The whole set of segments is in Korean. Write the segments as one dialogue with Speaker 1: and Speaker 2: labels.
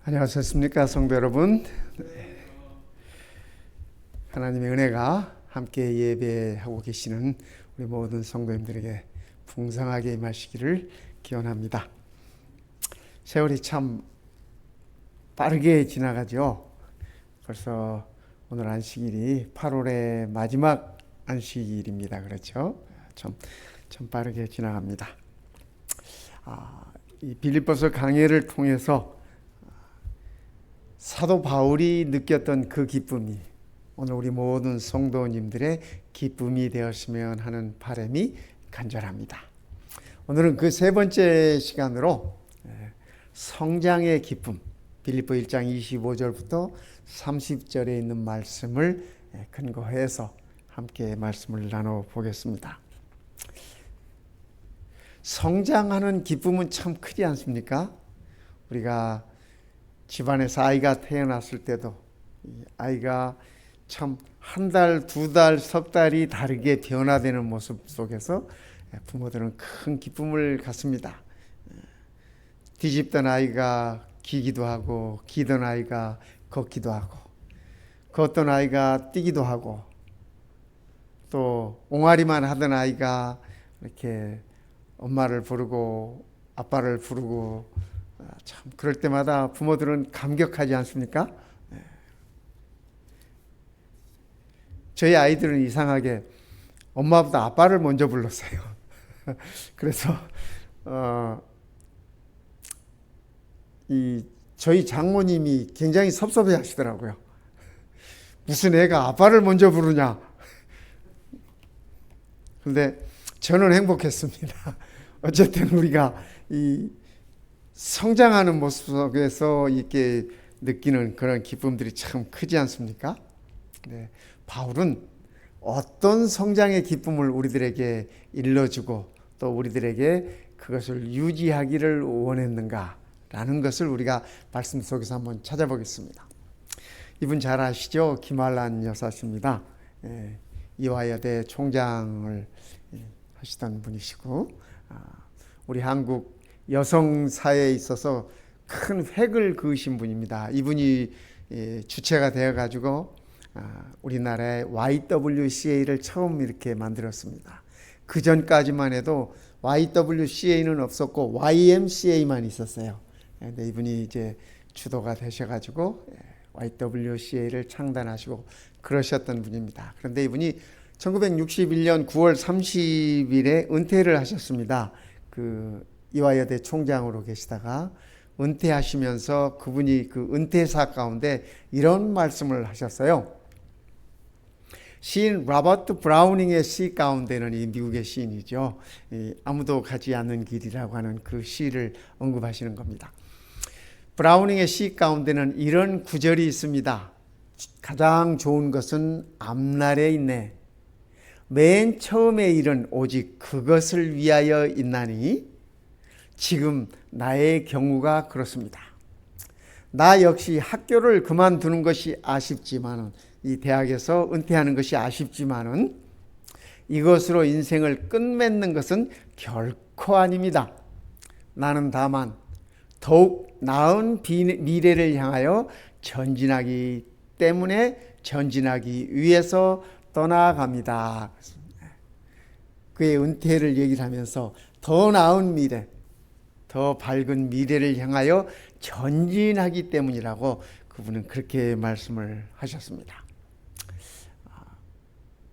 Speaker 1: 안녕하셨습니까, 성도 여러분. 하나님의 은혜가 함께 예배하고 계시는 우리 모든 성도님들에게 풍성하게 임하시기를 기원합니다. 세월이 참 빠르게 지나가죠. 벌써 오늘 안식일이 8월의 마지막 안식일입니다. 그렇죠? 참 빠르게 지나갑니다. 이 빌립보서 강해를 통해서 사도 바울이 느꼈던 그 기쁨이 오늘 우리 모든 성도님들의 기쁨이 되었으면 하는 바람이 간절합니다. 오늘은 그 세 번째 시간으로 성장의 기쁨, 빌립보 1장 25절부터 30절에 있는 말씀을 근거해서 함께 말씀을 나눠보겠습니다. 성장하는 기쁨은 참 크지 않습니까? 우리가 집안에서 아이가 태어났을 때도 아이가 참 한 달, 두 달, 석 달이 다르게 변화되는 모습 속에서 부모들은 큰 기쁨을 갖습니다. 뒤집던 아이가 기기도 하고, 기던 아이가 걷기도 하고, 걷던 아이가 뛰기도 하고, 또 옹알이만 하던 아이가 이렇게 엄마를 부르고 아빠를 부르고, 참 그럴 때마다 부모들은 감격하지 않습니까? 저희 아이들은 이상하게 엄마보다 아빠를 먼저 불렀어요. 그래서 저희 장모님이 굉장히 섭섭해 하시더라고요. 무슨 애가 아빠를 먼저 부르냐. 근데 저는 행복했습니다. 어쨌든 우리가 이 성장하는 모습 속에서 이렇게 느끼는 그런 기쁨들이 참 크지 않습니까? 네, 바울은 어떤 성장의 기쁨을 우리들에게 일러주고 또 우리들에게 그것을 유지하기를 원했는가라는 것을 우리가 말씀 속에서 한번 찾아보겠습니다. 이분 잘 아시죠? 김알란 여사십니다. 이화여대 총장을 하시던 분이시고 우리 한국 여성 사회에 있어서 큰 획을 그으신 분입니다. 이분이 주체가 되어가지고 우리나라의 YWCA를 처음 이렇게 만들었습니다. 그 전까지만 해도 YWCA는 없었고 YMCA만 있었어요. 근데 이분이 이제 주도가 되셔가지고 YWCA를 창단하시고 그러셨던 분입니다. 그런데 이분이 1961년 9월 30일에 은퇴를 하셨습니다. 그 이화여대 총장으로 계시다가 은퇴하시면서 그분이 그 은퇴사 가운데 이런 말씀을 하셨어요. 시인 로버트 브라우닝의 시 가운데는 이 미국의 시인이죠. 아무도 가지 않는 길이라고 하는 그 시를 언급하시는 겁니다. 브라우닝의 시 가운데는 이런 구절이 있습니다. 가장 좋은 것은 앞날에 있네. 맨 처음의 일은 오직 그것을 위하여 있나니 지금 나의 경우가 그렇습니다. 나 역시 학교를 그만두는 것이 아쉽지만은 이 대학에서 은퇴하는 것이 아쉽지만은 이것으로 인생을 끝맺는 것은 결코 아닙니다. 나는 다만 더욱 나은 미래를 향하여 전진하기 때문에 전진하기 위해서 떠나갑니다. 그의 은퇴를 얘기를 하면서 더 나은 미래, 더 밝은 미래를 향하여 전진하기 때문이라고 그분은 그렇게 말씀을 하셨습니다.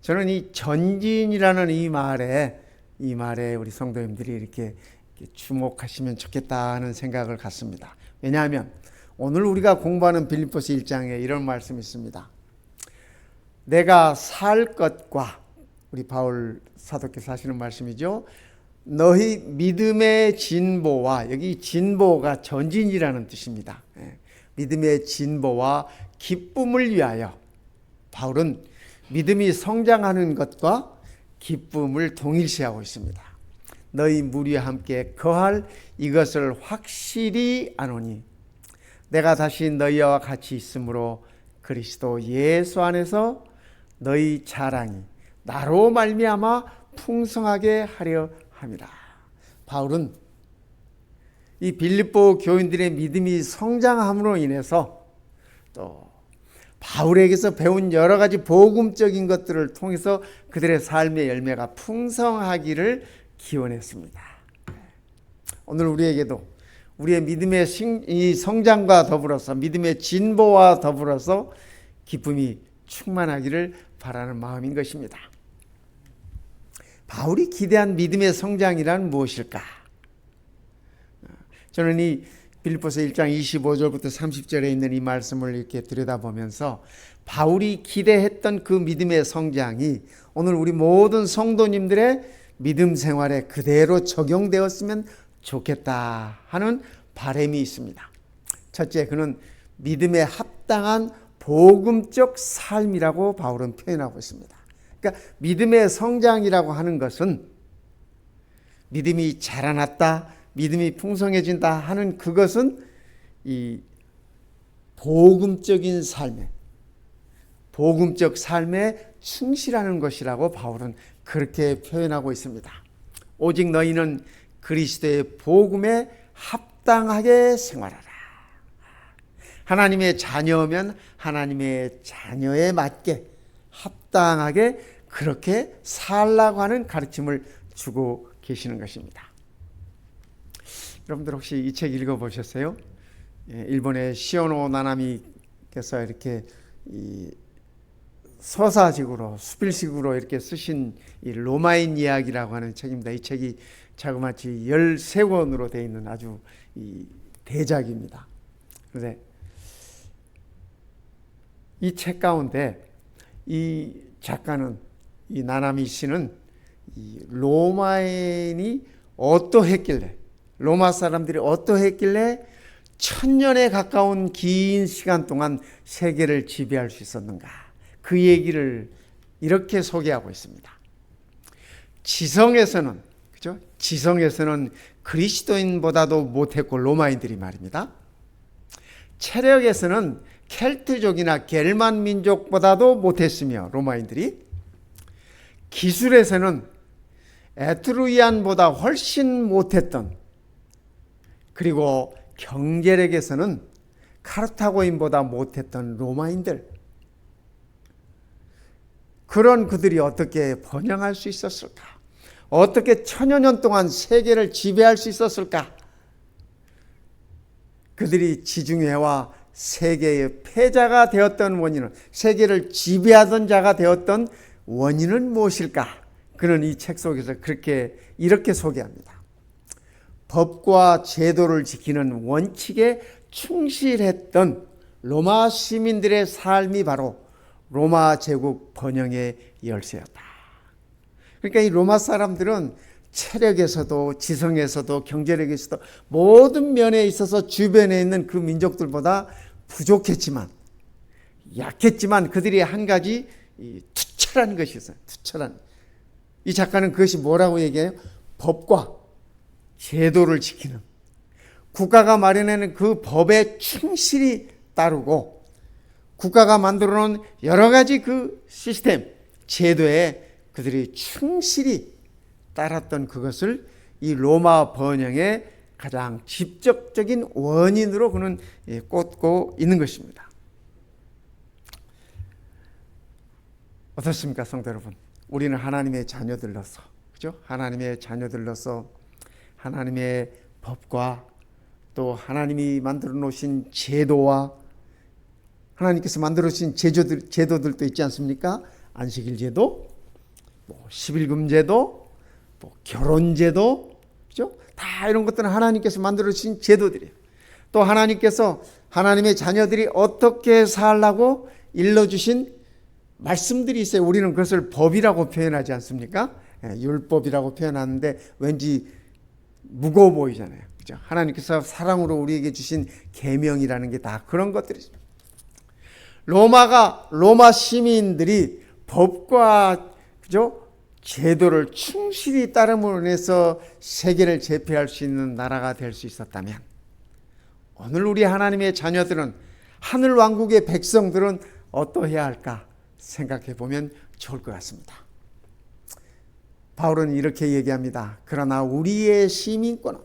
Speaker 1: 저는 이 전진이라는 이 말에 우리 성도님들이 이렇게 주목하시면 좋겠다는 생각을 갖습니다. 왜냐하면 오늘 우리가 공부하는 빌립보서 1장에 이런 말씀이 있습니다. 내가 살 것과 우리 바울 사도께서 하시는 말씀이죠. 너희 믿음의 진보와 여기 진보가 전진이라는 뜻입니다. 믿음의 진보와 기쁨을 위하여 바울은 믿음이 성장하는 것과 기쁨을 동일시하고 있습니다. 너희 무리와 함께 거할 이것을 확실히 아노니 내가 다시 너희와 같이 있으므로 그리스도 예수 안에서 너희 자랑이 나로 말미암아 풍성하게 하려 함이라. 바울은 이 빌립보 교인들의 믿음이 성장함으로 인해서 또 바울에게서 배운 여러 가지 복음적인 것들을 통해서 그들의 삶의 열매가 풍성하기를 기원했습니다. 오늘 우리에게도 우리의 믿음의 이 성장과 더불어서 믿음의 진보와 더불어서 기쁨이 충만하기를 바라는 마음인 것입니다. 바울이 기대한 믿음의 성장이란 무엇일까? 저는 이 빌립보서 1장 25절부터 30절에 있는 이 말씀을 이렇게 들여다보면서 바울이 기대했던 그 믿음의 성장이 오늘 우리 모든 성도님들의 믿음 생활에 그대로 적용되었으면 좋겠다 하는 바람이 있습니다. 첫째, 그는 믿음에 합당한 복음적 삶이라고 바울은 표현하고 있습니다. 그러니까 믿음의 성장이라고 하는 것은 믿음이 자라났다, 믿음이 풍성해진다 하는 그것은 이 복음적인 삶에, 복음적 삶에 충실하는 것이라고 바울은 그렇게 표현하고 있습니다. 오직 너희는 그리스도의 복음에 합당하게 생활하라. 하나님의 자녀면 하나님의 자녀에 맞게 합당하게 그렇게 살라고 하는 가르침을 주고 계시는 것입니다. 여러분들 혹시 이 책 읽어보셨어요? 일본의 시오노 나나미께서 이렇게 서사식으로 수필식으로 이렇게 쓰신 이 로마인 이야기라고 하는 책입니다. 이 책이 자그마치 13권으로 되어 있는 아주 대작입니다. 그런데 이 책 가운데 이 작가는, 이 나나미 씨는 이 로마인이 어떠했길래, 로마 사람들이 어떠했길래 1000년에 가까운 긴 시간 동안 세계를 지배할 수 있었는가, 그 얘기를 이렇게 소개하고 있습니다. 지성에서는, 그죠? 지성에서는 그리스도인보다도 못했고, 로마인들이 말입니다. 체력에서는 켈트족이나 겔만 민족보다도 못했으며, 로마인들이 기술에서는 에트루이안보다 훨씬 못했던, 그리고 경제력에서는 카르타고인보다 못했던 로마인들, 그런 그들이 어떻게 번영할 수 있었을까? 어떻게 1000여 년 동안 세계를 지배할 수 있었을까? 그들이 지중해와 세계의 패자가 되었던 원인은, 세계를 지배하던 자가 되었던 원인은 무엇일까? 그는 이 책 속에서 이렇게 소개합니다. 법과 제도를 지키는 원칙에 충실했던 로마 시민들의 삶이 바로 로마 제국 번영의 열쇠였다. 그러니까 이 로마 사람들은 체력에서도 지성에서도 경제력에서도 모든 면에 있어서 주변에 있는 그 민족들보다 부족했지만, 약했지만 그들이 한 가지 투철한 것이 있어요. 투철한. 이 작가는 그것이 뭐라고 얘기해요? 법과 제도를 지키는, 국가가 마련하는 그 법에 충실히 따르고 국가가 만들어 놓은 여러 가지 그 시스템, 제도에 그들이 충실히 따랐던 그것을 이 로마 번영의 가장 직접적인 원인으로 그는 꽂고 있는 것입니다. 어떻습니까, 성도 여러분? 우리는 하나님의 자녀들로서, 그죠? 하나님의 자녀들로서 하나님의 법과 또 하나님이 만들어 놓으신 제도와 하나님께서 만들어 주신 제도들도 있지 않습니까? 안식일 제도, 11금 제도, 결혼 제도, 그죠? 다 이런 것들은 하나님께서 만들어 주신 제도들이에요. 또 하나님께서 하나님의 자녀들이 어떻게 살라고 일러주신 말씀들이 있어요. 우리는 그것을 법이라고 표현하지 않습니까? 율법이라고 표현하는데 왠지 무거워 보이잖아요. 그죠? 하나님께서 사랑으로 우리에게 주신 계명이라는 게 다 그런 것들이죠. 로마 시민들이 법과, 그죠? 제도를 충실히 따름으로 인해서 세계를 제패할 수 있는 나라가 될 수 있었다면, 오늘 우리 하나님의 자녀들은, 하늘 왕국의 백성들은 어떠해야 할까 생각해 보면 좋을 것 같습니다. 바울은 이렇게 얘기합니다. 그러나 우리의 시민권은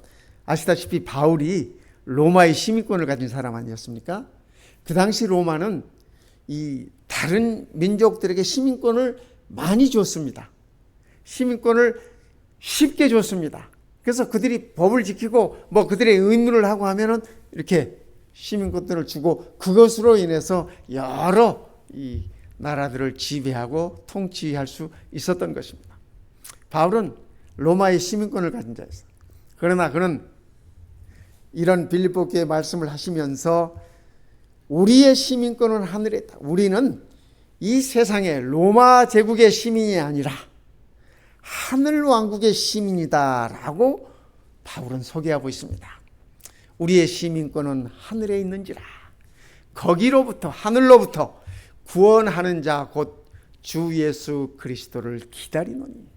Speaker 1: 아시다시피 바울이 로마의 시민권을 가진 사람 아니었습니까? 그 당시 로마는 이 다른 민족들에게 시민권을 많이 줬습니다. 시민권을 쉽게 줬습니다. 그래서 그들이 법을 지키고 뭐 그들의 의무를 하고 하면은 이렇게 시민권들을 주고 그것으로 인해서 여러 이 나라들을 지배하고 통치할 수 있었던 것입니다. 바울은 로마의 시민권을 가진 자였어요. 그러나 그는 이런 빌립보 교회의 말씀을 하시면서 우리의 시민권은 하늘에 있다. 우리는 이 세상의 로마 제국의 시민이 아니라 하늘 왕국의 시민이다라고 바울은 소개하고 있습니다. 우리의 시민권은 하늘에 있는지라. 거기로부터 하늘로부터 구원하는 자 곧 주 예수 그리스도를 기다리노니.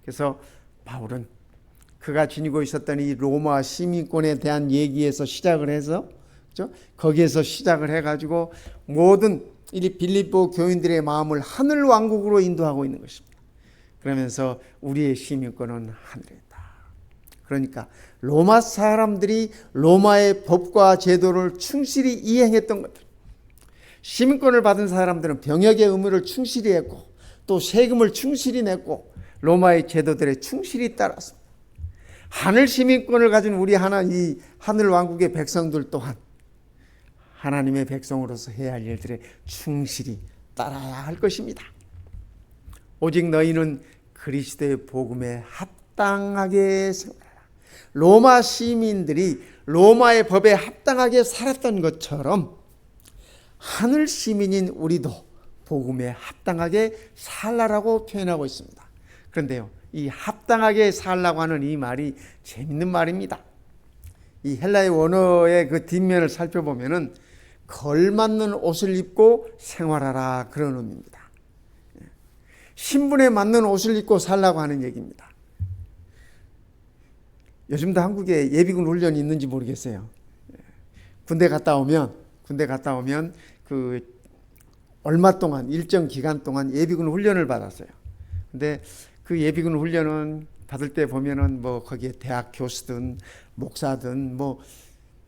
Speaker 1: 그래서 바울은 그가 지니고 있었던 이 로마 시민권에 대한 얘기에서 시작을 해서, 그렇죠? 거기에서 시작을 해가지고 모든 이 빌립보 교인들의 마음을 하늘 왕국으로 인도하고 있는 것입니다. 그러면서 우리의 시민권은 하늘에 있다. 그러니까 로마 사람들이 로마의 법과 제도를 충실히 이행했던 것들, 시민권을 받은 사람들은 병역의 의무를 충실히 했고 또 세금을 충실히 냈고 로마의 제도들에 충실히 따랐습니다. 하늘 시민권을 가진 우리 이 하늘 왕국의 백성들 또한 하나님의 백성으로서 해야 할 일들에 충실히 따라야 할 것입니다. 오직 너희는 그리스도의 복음에 합당하게 생활하라. 로마 시민들이 로마의 법에 합당하게 살았던 것처럼 하늘 시민인 우리도 복음에 합당하게 살라라고 표현하고 있습니다. 그런데요, 이 합당하게 살라고 하는 이 말이 재밌는 말입니다. 이 헬라의 원어의 그 뒷면을 살펴보면은 걸맞는 옷을 입고 생활하라 그런 의미입니다. 신분에 맞는 옷을 입고 살라고 하는 얘기입니다. 요즘도 한국에 예비군 훈련이 있는지 모르겠어요. 군대 갔다 오면 그 얼마 동안 일정 기간 동안 예비군 훈련을 받았어요. 근데 그 예비군 훈련은 받을 때 보면은 뭐 거기에 대학 교수든 목사든 뭐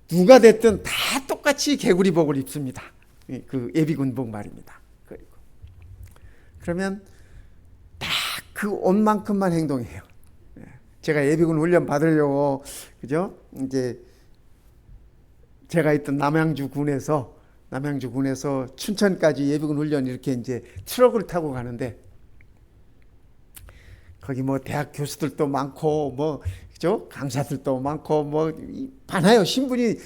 Speaker 1: 누가 됐든 다 똑같이 개구리복을 입습니다. 그 예비군복 말입니다. 그러면 딱 그 옷만큼만 행동해요. 제가 예비군 훈련 받으려고, 그죠? 이제 제가 있던 남양주 군에서 춘천까지 예비군 훈련 이렇게 이제 트럭을 타고 가는데 거기 뭐 대학 교수들도 많고 뭐, 그죠? 강사들도 많고 뭐 많아요. 신분이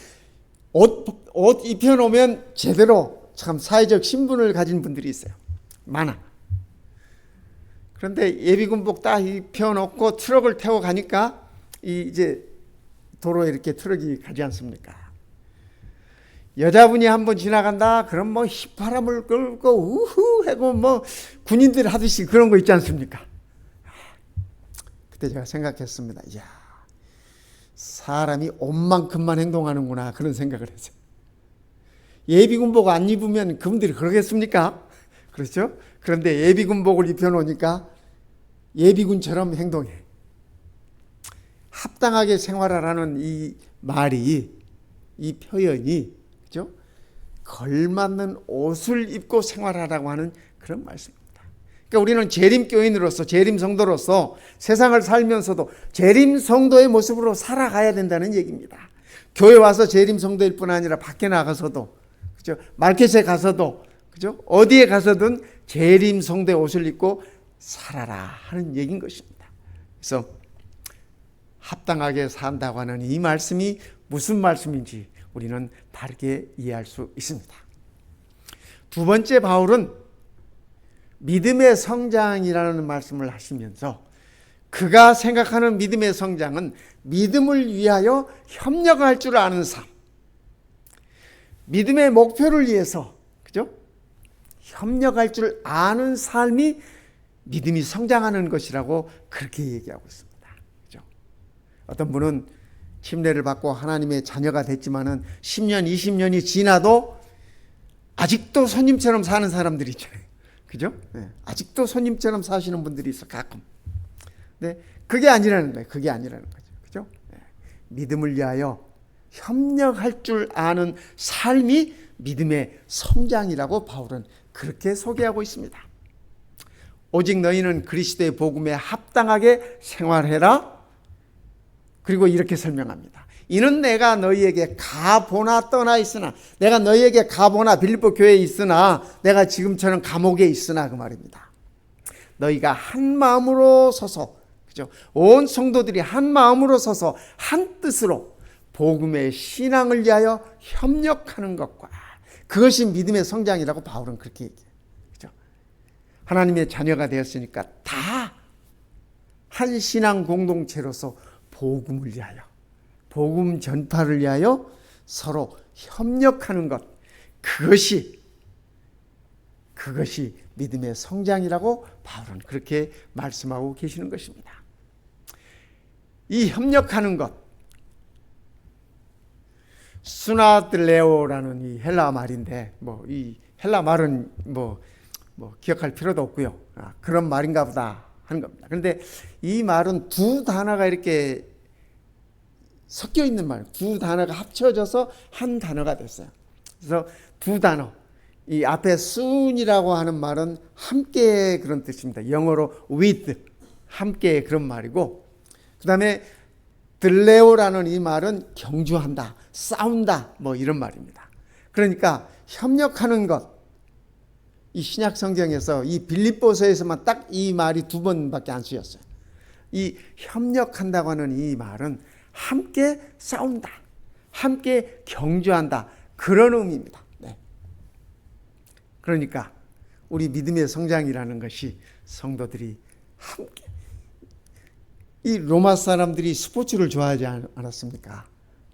Speaker 1: 옷 입혀놓으면 제대로 참 사회적 신분을 가진 분들이 있어요. 많아. 그런데 예비군복 딱 입혀놓고 트럭을 태워 가니까 이제 도로에 이렇게 트럭이 가지 않습니까? 여자분이 한번 지나간다 그럼 뭐 휘파람을 끌고 우후 하고 뭐 군인들 하듯이 그런 거 있지 않습니까? 그때 제가 생각했습니다. 이야, 사람이 옷만큼만 행동하는구나 그런 생각을 했어요. 예비군복 안 입으면 그분들이 그러겠습니까? 그렇죠? 그런데 예비군복을 입혀놓으니까 예비군처럼 행동해. 합당하게 생활하라는 이 말이, 이 표현이, 그죠? 걸맞는 옷을 입고 생활하라고 하는 그런 말씀입니다. 그러니까 우리는 재림교인으로서, 재림성도로서 세상을 살면서도 재림성도의 모습으로 살아가야 된다는 얘기입니다. 교회 와서 재림성도일 뿐 아니라 밖에 나가서도, 그죠? 마켓에 가서도, 그죠? 어디에 가서든 재림성도의 옷을 입고 살아라 하는 얘기인 것입니다. 그래서 합당하게 산다고 하는 이 말씀이 무슨 말씀인지 우리는 다르게 이해할 수 있습니다. 두 번째, 바울은 믿음의 성장이라는 말씀을 하시면서 그가 생각하는 믿음의 성장은 믿음을 위하여 협력할 줄 아는 삶, 믿음의 목표를 위해서, 그죠? 협력할 줄 아는 삶이 믿음이 성장하는 것이라고 그렇게 얘기하고 있습니다. 그죠? 어떤 분은 침례를 받고 하나님의 자녀가 됐지만은 10년, 20년이 지나도 아직도 손님처럼 사는 사람들이 있잖아요. 그죠? 네. 아직도 손님처럼 사시는 분들이 있어, 가끔. 네. 그게 아니라는 거예요. 그게 아니라는 거죠. 그죠? 네. 믿음을 위하여 협력할 줄 아는 삶이 믿음의 성장이라고 바울은 그렇게 소개하고 있습니다. 오직 너희는 그리스도의 복음에 합당하게 생활해라. 그리고 이렇게 설명합니다. 이는 내가 너희에게 가보나 떠나 있으나, 내가 너희에게 가보나 빌립보 교회에 있으나, 내가 지금처럼 감옥에 있으나, 그 말입니다. 너희가 한 마음으로 서서, 그죠? 온 성도들이 한 마음으로 서서 한 뜻으로 복음의 신앙을 위하여 협력하는 것과, 그것이 믿음의 성장이라고 바울은 그렇게 얘기해요. 그죠? 하나님의 자녀가 되었으니까 다 한 신앙 공동체로서 복음을 위하여, 복음 전파를 위하여 서로 협력하는 것, 그것이 믿음의 성장이라고 바울은 그렇게 말씀하고 계시는 것입니다. 이 협력하는 것, 수나들레오라는 이 헬라 말인데, 이 헬라 말은 기억할 필요도 없고요. 그런 말인가 보다 하는 겁니다. 그런데 이 말은 두 단어가 이렇게 섞여 있는 말, 두 단어가 합쳐져서 한 단어가 됐어요. 그래서 두 단어, 이 앞에 soon이라고 하는 말은 함께, 그런 뜻입니다. 영어로 with, 함께, 그런 말이고, 그 다음에 들레오라는 이 말은 경주한다, 싸운다, 이런 말입니다. 그러니까 협력하는 것, 이 신약 성경에서 이 빌립보서에서만 딱 이 말이 두 번밖에 안 쓰였어요. 이 협력한다고 하는 이 말은 함께 싸운다, 함께 경주한다, 그런 의미입니다. 네. 그러니까 우리 믿음의 성장이라는 것이 성도들이 함께, 이 로마 사람들이 스포츠를 좋아하지 않았습니까?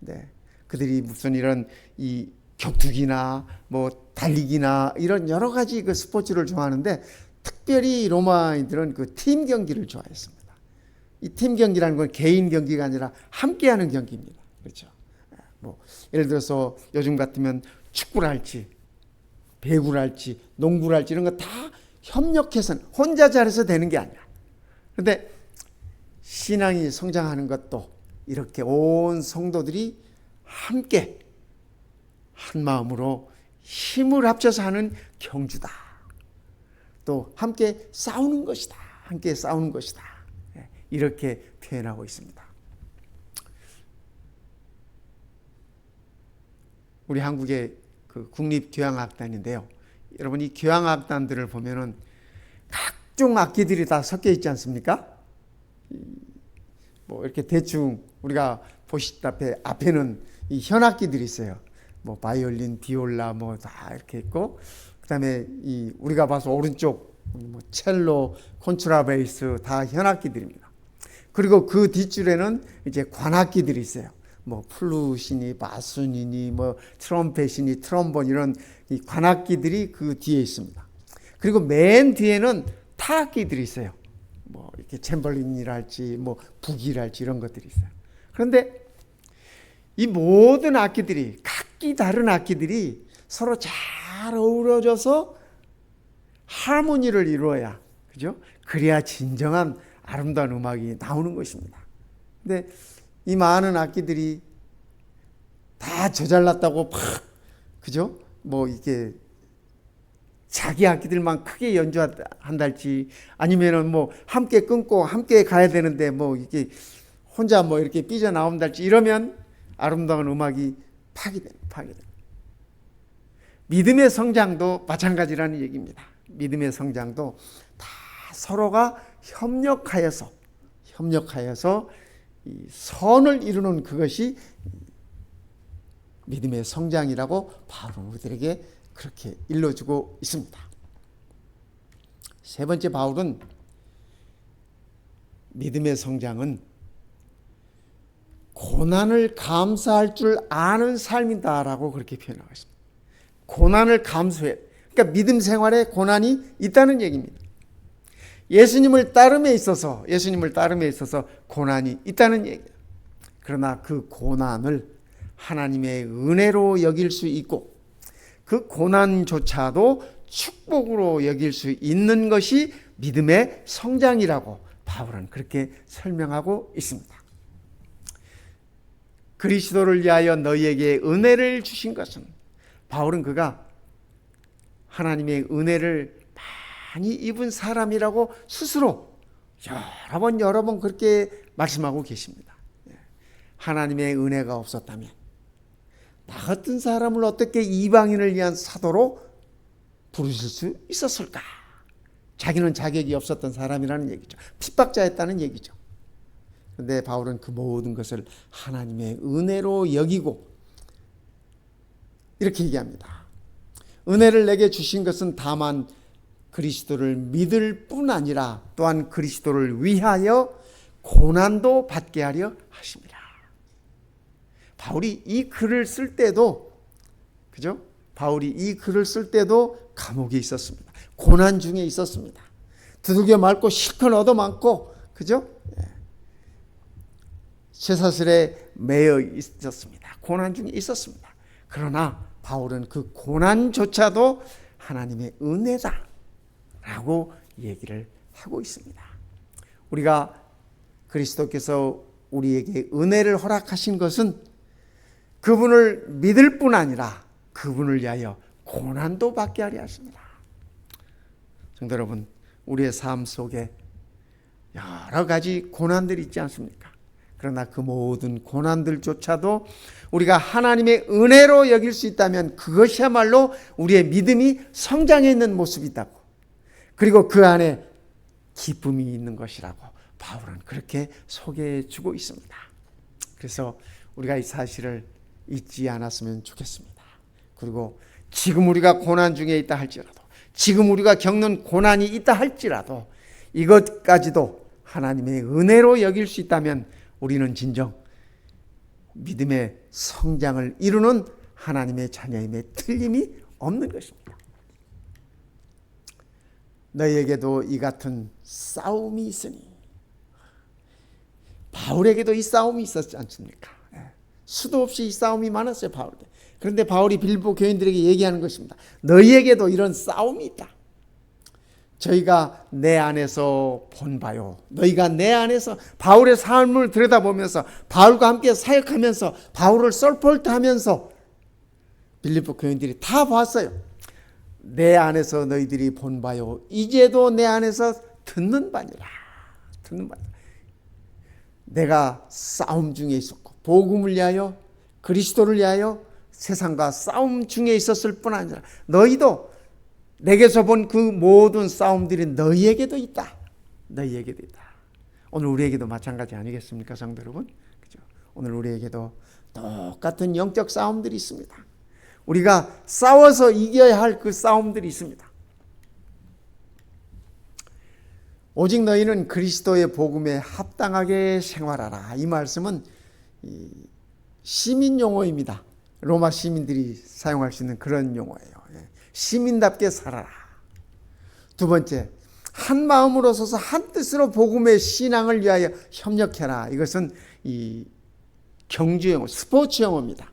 Speaker 1: 네. 그들이 무슨 이런 이 격투기나 달리기나 이런 여러 가지 그 스포츠를 좋아하는데, 특별히 로마인들은 그 팀 경기를 좋아했습니다. 이 팀 경기라는 건 개인 경기가 아니라 함께하는 경기입니다. 그렇죠? 예를 들어서 요즘 같으면 축구를 할지, 배구를 할지, 농구를 할지 이런 거 다 협력해서는, 혼자 잘해서 되는 게 아니라. 그런데 신앙이 성장하는 것도 이렇게 온 성도들이 함께 한 마음으로 힘을 합쳐서 하는 경주다. 또 함께 싸우는 것이다. 함께 싸우는 것이다. 이렇게 표현하고 있습니다. 우리 한국의 그 국립교향악단인데요. 여러분, 이 교향악단들을 보면은 각종 악기들이 다 섞여 있지 않습니까? 이렇게 대충 우리가 보시다시피 앞에는 이 현악기들이 있어요. 바이올린, 비올라 다 이렇게 있고, 그다음에 이 우리가 봐서 오른쪽 첼로, 콘트라베이스 다 현악기들입니다. 그리고 그 뒷줄에는 이제 관악기들이 있어요. 플루시니, 바순이니, 트럼펫이니, 트럼본, 이런 이 관악기들이 그 뒤에 있습니다. 그리고 맨 뒤에는 타악기들이 있어요. 이렇게 챔벌린이랄지, 북이랄지 이런 것들이 있어요. 그런데 이 모든 악기들이, 각기 다른 악기들이 서로 잘 어우러져서 하모니를 이루어야, 그죠? 그래야 진정한 아름다운 음악이 나오는 것입니다. 근데 이 많은 악기들이 다 저잘났다고 그죠? 이게 자기 악기들만 크게 연주한달지, 아니면은 함께 끊고 함께 가야 되는데 이게 혼자 이렇게 삐져나온달지, 이러면 아름다운 음악이 파괴됩니다. 믿음의 성장도 마찬가지라는 얘기입니다. 믿음의 성장도 다 서로가 협력하여서 이 선을 이루는 그것이 믿음의 성장이라고 바울은 우리들에게 그렇게 일러주고 있습니다. 세 번째, 바울은 믿음의 성장은 고난을 감수할 줄 아는 삶이다라고 그렇게 표현하고 있습니다. 고난을 감수해. 그러니까 믿음 생활에 고난이 있다는 얘기입니다. 예수님을 따름에 있어서 고난이 있다는 얘기예요. 그러나 그 고난을 하나님의 은혜로 여길 수 있고, 그 고난조차도 축복으로 여길 수 있는 것이 믿음의 성장이라고 바울은 그렇게 설명하고 있습니다. 그리스도를 위하여 너희에게 은혜를 주신 것은, 바울은 그가 하나님의 은혜를 많이 입은 사람이라고 스스로 여러 번 그렇게 말씀하고 계십니다. 하나님의 은혜가 없었다면 나 같은 사람을 어떻게 이방인을 위한 사도로 부르실 수 있었을까? 자기는 자격이 없었던 사람이라는 얘기죠. 핍박자였다는 얘기죠. 그런데 바울은 그 모든 것을 하나님의 은혜로 여기고 이렇게 얘기합니다. 은혜를 내게 주신 것은 다만 그리스도를 믿을 뿐 아니라 또한 그리스도를 위하여 고난도 받게 하려 하십니다. 바울이 이 글을 쓸 때도, 그죠? 바울이 이 글을 쓸 때도 감옥에 있었습니다. 고난 중에 있었습니다. 두들겨 맞고 실컷 얻어맞고, 그죠? 쇠사슬에 매여 있었습니다. 고난 중에 있었습니다. 그러나 바울은 그 고난조차도 하나님의 은혜다라고 얘기를 하고 있습니다. 우리가 그리스도께서 우리에게 은혜를 허락하신 것은 그분을 믿을 뿐 아니라 그분을 위하여 고난도 받게 하려 하십니다. 성도 여러분, 우리의 삶 속에 여러 가지 고난들이 있지 않습니까? 그러나 그 모든 고난들조차도 우리가 하나님의 은혜로 여길 수 있다면 그것이야말로 우리의 믿음이 성장해 있는 모습이다고, 그리고 그 안에 기쁨이 있는 것이라고 바울은 그렇게 소개해 주고 있습니다. 그래서 우리가 이 사실을 잊지 않았으면 좋겠습니다. 그리고 지금 우리가 고난 중에 있다 할지라도, 지금 우리가 겪는 고난이 있다 할지라도 이것까지도 하나님의 은혜로 여길 수 있다면 우리는 진정 믿음의 성장을 이루는 하나님의 자녀임에 틀림이 없는 것입니다. 너희에게도 이 같은 싸움이 있으니, 바울에게도 이 싸움이 있었지 않습니까? 수도 없이 이 싸움이 많았어요, 바울에게. 그런데 바울이 빌립보 교인들에게 얘기하는 것입니다. 너희에게도 이런 싸움이 있다. 저희가 내 안에서 본 바요. 너희가 내 안에서 바울의 삶을 들여다보면서 바울과 함께 사역하면서 바울을 서포트하면서 빌립보 교인들이 다 봤어요. 내 안에서 너희들이 본 바요. 이제도 내 안에서 듣는 바니라. 듣는 바니라. 내가 싸움 중에 있었고 복음을 위하여, 그리스도를 위하여 세상과 싸움 중에 있었을 뿐 아니라 너희도 내게서 본 그 모든 싸움들이 너희에게도 있다. 너희에게도 있다. 오늘 우리에게도 마찬가지 아니겠습니까, 성도 여러분? 그죠? 오늘 우리에게도 똑같은 영적 싸움들이 있습니다. 우리가 싸워서 이겨야 할 그 싸움들이 있습니다. 오직 너희는 그리스도의 복음에 합당하게 생활하라. 이 말씀은 시민 용어입니다. 로마 시민들이 사용할 수 있는 그런 용어예요. 시민답게 살아라. 두 번째, 한 마음으로 서서 한 뜻으로 복음의 신앙을 위하여 협력해라. 이것은 이 경주 용어, 스포츠 용어입니다.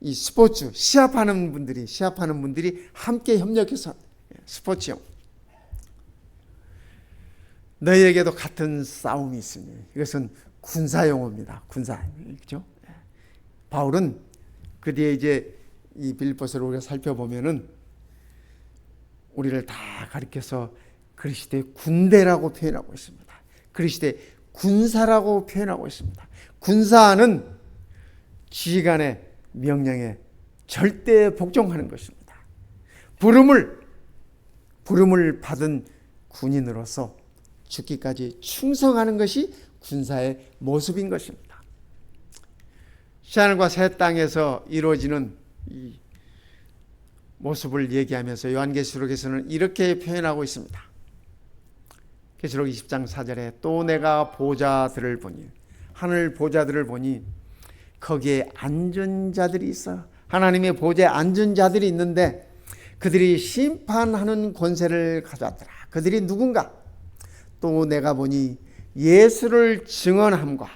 Speaker 1: 이 스포츠 시합하는 분들이 함께 협력해서 스포츠 용어. 너희에게도 같은 싸움이 있으니, 이것은 군사 용어입니다. 군사, 그렇죠? 바울은 그 뒤에 이제 이 빌립보서를 우리가 살펴보면은 우리를 다 가리켜서 그리스도의 군대라고 표현하고 있습니다. 그리스도의 군사라고 표현하고 있습니다. 군사는 지휘관의 명령에 절대 복종하는 것입니다. 부름을 받은 군인으로서 죽기까지 충성하는 것이 군사의 모습인 것입니다. 새하늘과 새 땅에서 이루어지는 이 모습을 얘기하면서 요한계시록에서는 이렇게 표현하고 있습니다. 계시록 20장 4절에 또 내가 보좌들을 보니, 하늘 보좌들을 보니 거기에 앉은 자들이 있어. 하나님의 보좌에 앉은 자들이 있는데 그들이 심판하는 권세를 가졌더라. 그들이 누군가? 또 내가 보니 예수를 증언함과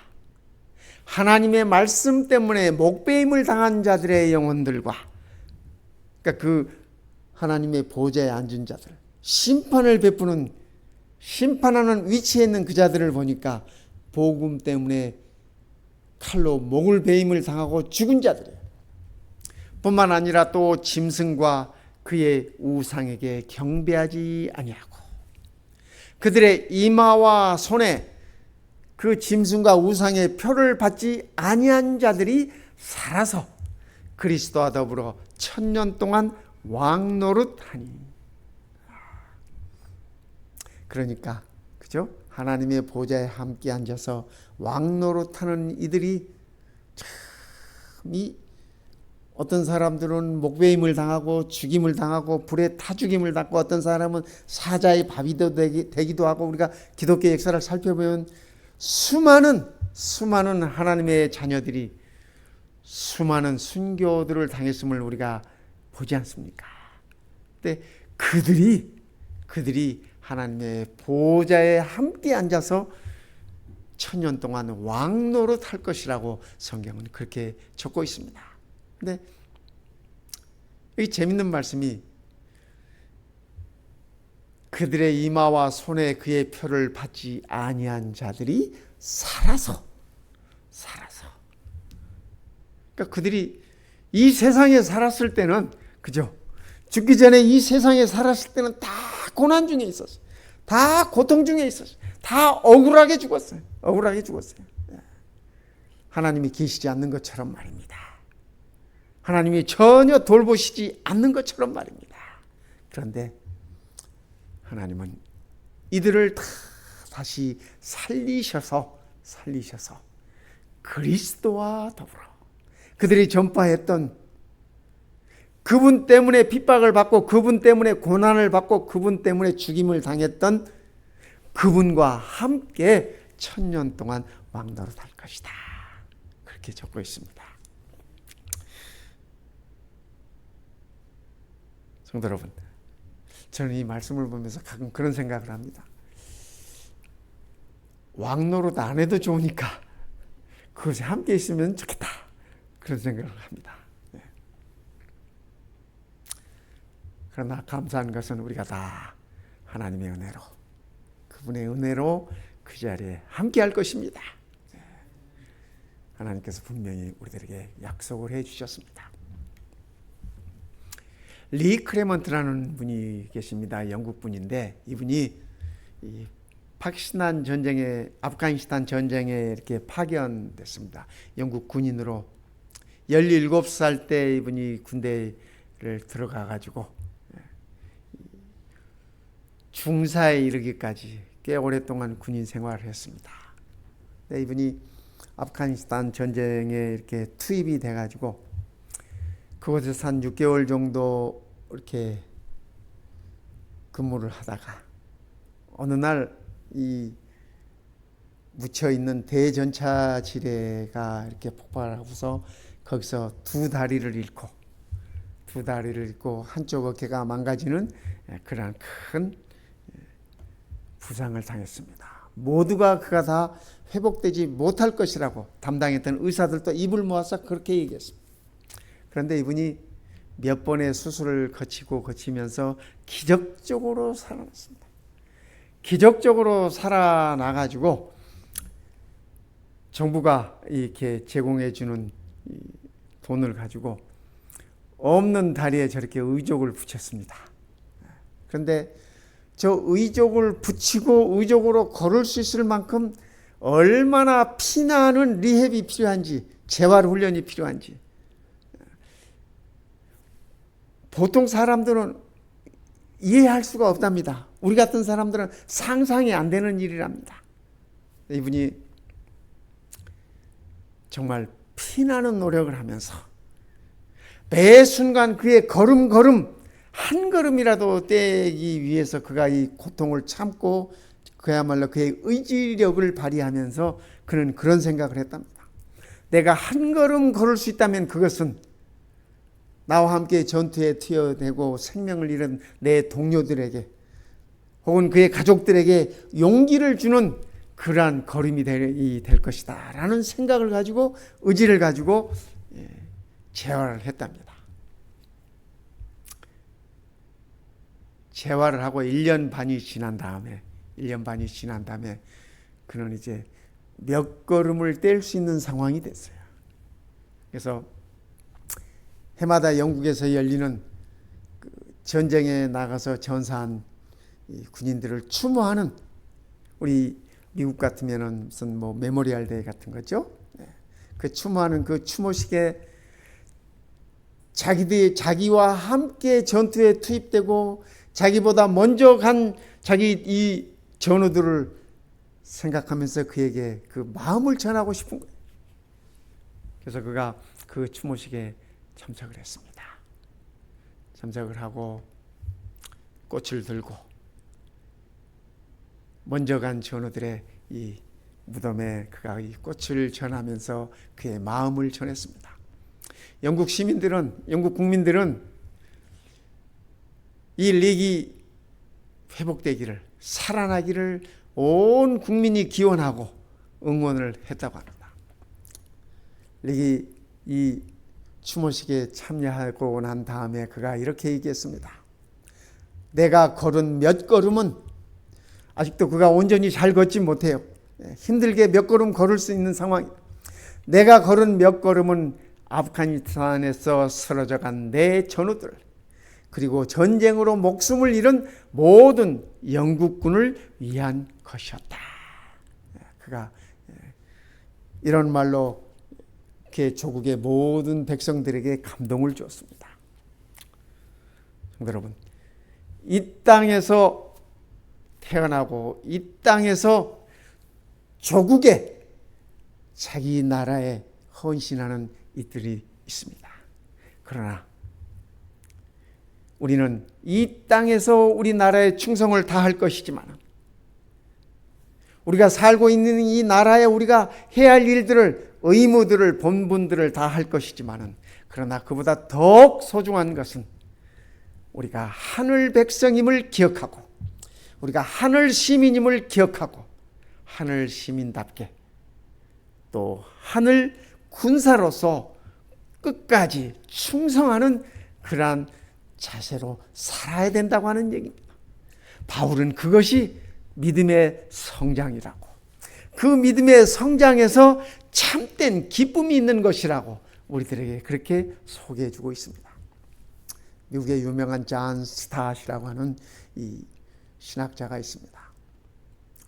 Speaker 1: 하나님의 말씀 때문에 목배임을 당한 자들의 영혼들과, 그러니까 그 하나님의 보좌에 앉은 자들, 심판을 베푸는, 심판하는 위치에 있는 그 자들을 보니까 복음 때문에 칼로 목을 베임을 당하고 죽은 자들이에요. 뿐만 아니라 또 짐승과 그의 우상에게 경배하지 아니하고 그들의 이마와 손에 그 짐승과 우상의 표를 받지 아니한 자들이 살아서 그리스도와 더불어 1000년 동안 왕노릇하니. 그러니까 그죠? 하나님의 보좌에 함께 앉아서 왕노릇하는 이들이 참 어떤 사람들은 목베임을 당하고 죽임을 당하고 불에 타 죽임을 당하고 어떤 사람은 사자의 밥이 되기도 하고 우리가 기독교 역사를 살펴보면 수많은 하나님의 자녀들이 수많은 순교들을 당했음을 우리가 보지 않습니까? 근데 그들이 하나님의 보좌에 함께 앉아서 1000년 동안 왕노릇 할 것이라고 성경은 그렇게 적고 있습니다. 근데 여기 재밌는 말씀이 그들의 이마와 손에 그의 표를 받지 아니한 자들이 살아서 그러니까 그들이 이 세상에 살았을 때는 그죠? 죽기 전에 이 세상에 살았을 때는 다 고난 중에 있었어요. 다 고통 중에 있었어요. 다 억울하게 죽었어요. 하나님이 계시지 않는 것처럼 말입니다. 하나님이 전혀 돌보시지 않는 것처럼 말입니다. 그런데 하나님은 이들을 다시 살리셔서 그리스도와 더불어 그들이 전파했던 그분 때문에 핍박을 받고 그분 때문에 고난을 받고 그분 때문에 죽임을 당했던 그분과 함께 1000년 동안 왕노릇할 것이다. 그렇게 적고 있습니다. 성도 여러분, 저는 이 말씀을 보면서 가끔 그런 생각을 합니다. 왕노릇 안 해도 좋으니까 그것에 함께 있으면 좋겠다. 그런 생각을 합니다. 네. 그러나 감사한 것은 우리가 다 하나님의 은혜로 그분의 은혜로 그 자리에 함께 할 것입니다. 네. 하나님께서 분명히 우리들에게 약속을 해 주셨습니다. 리 크레먼트라는 분이 계십니다. 영국 분인데 이분이 이 아프가니스탄 전쟁에 이렇게 파견됐습니다. 영국 군인으로 17살 때 이분이 군대를 들어가 가지고 중사에 이르기까지 꽤 오랫동안 군인 생활을 했습니다. 근데 이분이 아프가니스탄 전쟁에 이렇게 투입이 돼 가지고 그곳에서 한 6개월 정도 이렇게 근무를 하다가 어느 날 이 묻혀 있는 대전차 지뢰가 이렇게 폭발하고서 거기서 두 다리를 잃고 한쪽 어깨가 망가지는 그러한 큰 부상을 당했습니다. 모두가 그가 다 회복되지 못할 것이라고 담당했던 의사들도 입을 모아서 그렇게 얘기했습니다. 그런데 이분이 몇 번의 수술을 거치면서 기적적으로 살아났습니다. 기적적으로 살아나가지고 정부가 이렇게 제공해 주는 돈을 가지고 없는 다리에 저렇게 의족을 붙였습니다. 그런데 저 의족을 붙이고 의족으로 걸을 수 있을 만큼 얼마나 피나는 리헵이 필요한지, 재활 훈련이 필요한지 보통 사람들은 이해할 수가 없답니다. 우리 같은 사람들은 상상이 안 되는 일이랍니다. 이분이 정말 피나는 노력을 하면서 매 순간 그의 걸음 한 걸음이라도 떼기 위해서 그가 이 고통을 참고 그야말로 그의 의지력을 발휘하면서 그는 그런 생각을 했답니다. 내가 한 걸음 걸을 수 있다면 그것은 나와 함께 전투에 튀어내고 생명을 잃은 내 동료들에게 혹은 그의 가족들에게 용기를 주는 그러한 걸음이 될 것이다 라는 생각을 가지고 의지를 가지고 재활을 했답니다. 재활을 하고 1년 반이 지난 다음에 그는 이제 몇 걸음을 뗄 수 있는 상황이 됐어요. 그래서 해마다 영국에서 열리는 전쟁에 나가서 전사한 군인들을 추모하는, 우리 미국 같으면은 무슨 뭐 메모리얼 데이 같은 거죠. 그 추모하는 그 추모식에 자기와 함께 전투에 투입되고 자기보다 먼저 간 자기 이 전우들을 생각하면서 그에게 그 마음을 전하고 싶은 거예요. 그래서 그가 그 추모식에 참석을 했습니다. 참석을 하고 꽃을 들고 먼저 간 전우들의 이 무덤에 그가 이 꽃을 전하면서 그의 마음을 전했습니다. 영국 국민들은 이 릭이 회복되기를, 살아나기를 온 국민이 기원하고 응원을 했다고 합니다. 릭이 이 추모식에 참여하고 난 다음에 그가 이렇게 얘기했습니다. 내가 걸은 몇 걸음은, 아직도 그가 온전히 잘 걷지 못해요. 힘들게 몇 걸음 걸을 수 있는 상황. 내가 걸은 몇 걸음은 아프가니스탄에서 쓰러져간 내 전우들, 그리고 전쟁으로 목숨을 잃은 모든 영국군을 위한 것이었다. 그가 이런 말로 조국의 모든 백성들에게 감동을 주었습니다. 여러분, 이 땅에서 태어나고 이 땅에서 조국에 자기 나라에 헌신하는 이들이 있습니다. 그러나 우리는 이 땅에서 우리나라에 충성을 다할 것이지만, 우리가 살고 있는 이 나라에 우리가 해야 할 일들을, 의무들을, 본분들을 다 할 것이지만, 그러나 그보다 더욱 소중한 것은 우리가 하늘 백성임을 기억하고, 우리가 하늘 시민임을 기억하고, 하늘 시민답게 또 하늘 군사로서 끝까지 충성하는 그러한 자세로 살아야 된다고 하는 얘기입니다. 바울은 그것이 믿음의 성장이라고, 그 믿음의 성장에서 참된 기쁨이 있는 것이라고 우리들에게 그렇게 소개해 주고 있습니다. 미국의 유명한 존 스타시라고 하는 이 신학자가 있습니다.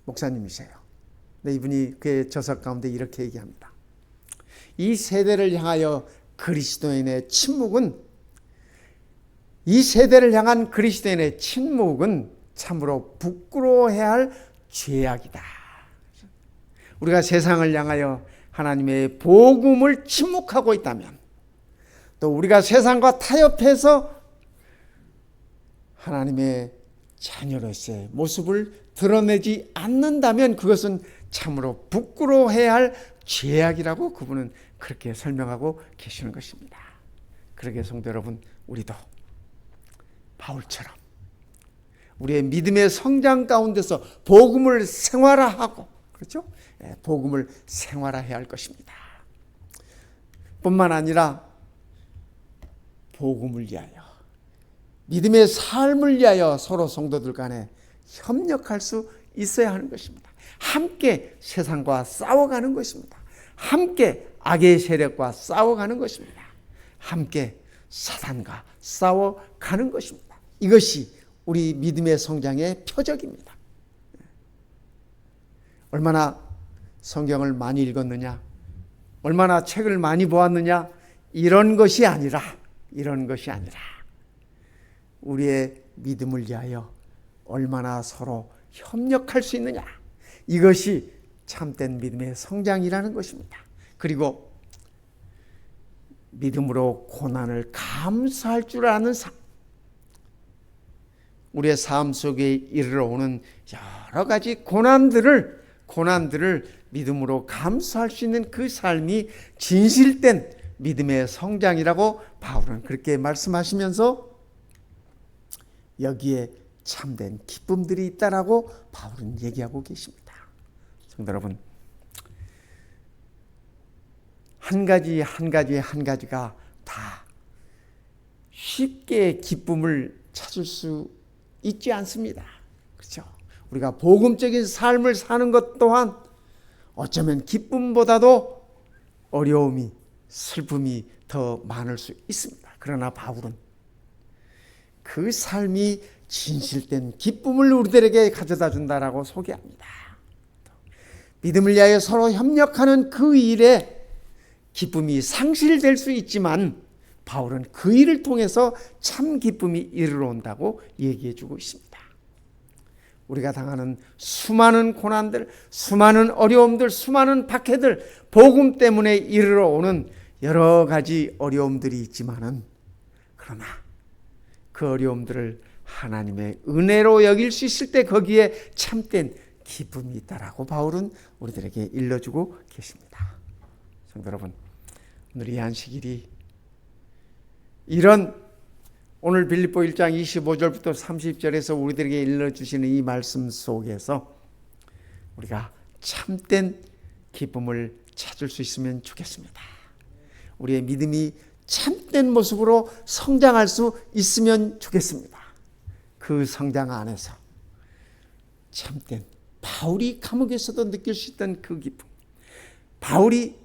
Speaker 1: 목사님이세요. 근데 이분이 그의 저서 가운데 이렇게 얘기합니다. 이 세대를 향하여 그리스도인의 침묵은, 이 세대를 향한 그리스도인의 침묵은 참으로 부끄러워해야 할 죄악이다. 우리가 세상을 향하여 하나님의 복음을 침묵하고 있다면, 또 우리가 세상과 타협해서 하나님의 자녀로서의 모습을 드러내지 않는다면 그것은 참으로 부끄러워해야 할 죄악이라고 그분은 그렇게 설명하고 계시는 것입니다. 그러게 성도 여러분, 우리도 바울처럼 우리의 믿음의 성장 가운데서 복음을 생활화하고, 그렇죠? 복음을 생활화해야 할 것입니다. 뿐만 아니라 복음을 위하여, 믿음의 삶을 위하여 서로 성도들 간에 협력할 수 있어야 하는 것입니다. 함께 세상과 싸워가는 것입니다. 함께 악의 세력과 싸워가는 것입니다. 함께 사단과 싸워가는 것입니다. 이것이 우리 믿음의 성장의 표적입니다. 얼마나 성경을 많이 읽었느냐, 얼마나 책을 많이 보았느냐, 이런 것이 아니라 우리의 믿음을 위하여 얼마나 서로 협력할 수 있느냐, 이것이 참된 믿음의 성장이라는 것입니다. 그리고 믿음으로 고난을 감수할 줄 아는 삶, 우리의 삶 속에 이르러오는 여러 가지 고난들을 믿음으로 감수할 수 있는 그 삶이 진실된 믿음의 성장이라고 바울은 그렇게 말씀하시면서 여기에 참된 기쁨들이 있다라고 바울은 얘기하고 계십니다. 성도 여러분, 한 가지가 다 쉽게 기쁨을 찾을 수 있지 않습니다. 그렇죠? 우리가 복음적인 삶을 사는 것 또한 어쩌면 기쁨보다도 어려움이, 슬픔이 더 많을 수 있습니다. 그러나 바울은 그 삶이 진실된 기쁨을 우리들에게 가져다 준다라고 소개합니다. 믿음을 위하여 서로 협력하는 그 일에 기쁨이 상실될 수 있지만 바울은 그 일을 통해서 참 기쁨이 이르러 온다고 얘기해 주고 있습니다. 우리가 당하는 수많은 고난들, 수많은 어려움들, 수많은 박해들, 복음 때문에 이르러 오는 여러 가지 어려움들이 있지만은, 그러나 그 어려움들을 하나님의 은혜로 여길 수 있을 때 거기에 참된 기쁨이 있다라고 바울은 우리들에게 일러주고 계십니다. 성도 여러분, 오늘 이 안식일이 이런 오늘 빌립보 1장 25절부터 30절에서 우리들에게 일러주시는 이 말씀 속에서 우리가 참된 기쁨을 찾을 수 있으면 좋겠습니다. 우리의 믿음이 참된 모습으로 성장할 수 있으면 좋겠습니다. 그 성장 안에서 참된 바울이 감옥에서도 느낄 수 있던 그 기쁨, 바울이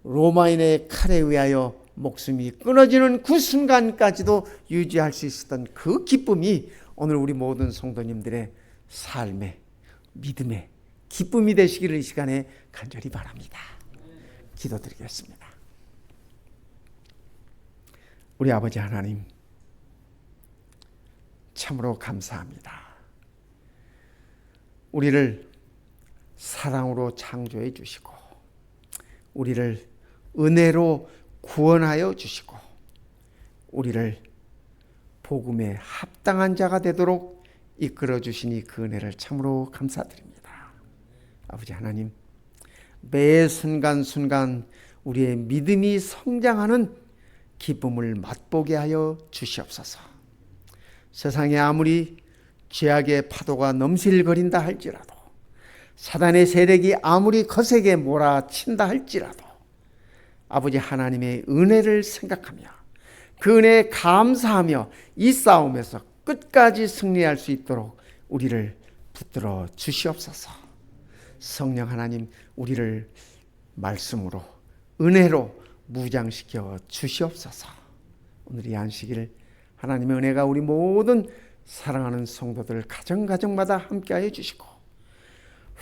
Speaker 1: 로마인의 칼에 의하여 목숨이 끊어지는 그 순간까지도 유지할 수 있었던 그 기쁨이 오늘 우리 모든 성도님들의 삶의 믿음의 기쁨이 되시기를 이 시간에 간절히 바랍니다. 기도드리겠습니다. 우리 아버지 하나님, 참으로 감사합니다. 우리를 사랑으로 창조해 주시고 우리를 은혜로 구원하여 주시고 우리를 복음에 합당한 자가 되도록 이끌어 주시니 그 은혜를 참으로 감사드립니다. 아버지 하나님, 매 순간순간 우리의 믿음이 성장하는 기쁨을 맛보게 하여 주시옵소서. 세상에 아무리 죄악의 파도가 넘실거린다 할지라도, 사단의 세력이 아무리 거세게 몰아친다 할지라도 아버지 하나님의 은혜를 생각하며 그 은혜에 감사하며 이 싸움에서 끝까지 승리할 수 있도록 우리를 붙들어 주시옵소서. 성령 하나님, 우리를 말씀으로 은혜로 무장시켜 주시옵소서. 오늘 이 안식일 하나님의 은혜가 우리 모든 사랑하는 성도들 가정가정마다 함께하여 주시고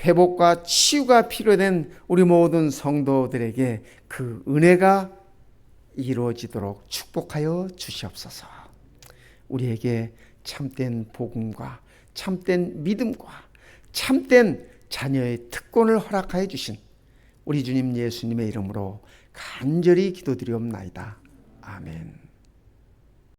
Speaker 1: 회복과 치유가 필요된 우리 모든 성도들에게 그 은혜가 이루어지도록 축복하여 주시옵소서. 우리에게 참된 복음과 참된 믿음과 참된 자녀의 특권을 허락하여 주신 우리 주님 예수님의 이름으로 간절히 기도드리옵나이다. 아멘.